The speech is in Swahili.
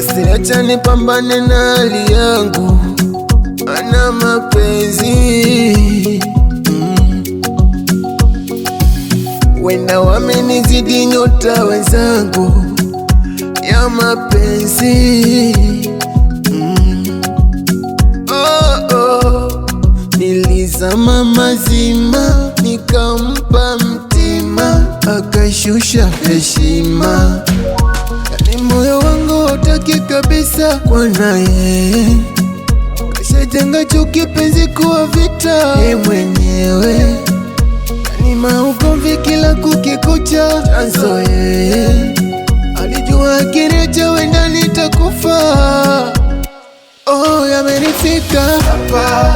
basi acha nipambane na hali yangu, ana mapenzi wenda wamenizidi nyota wenzangu ya mapenzi. Nilizama mazima nikampa mtima, akashusha heshima, yani moyo wangu hataki kabisa kwa naye, kashajenga chuki penzi kuwa vita ye mwenyewe, yani maugomvi kila kukikucha, chanzo yeye alijua akireja wenda nitakufa. Oh, yamenifika hapa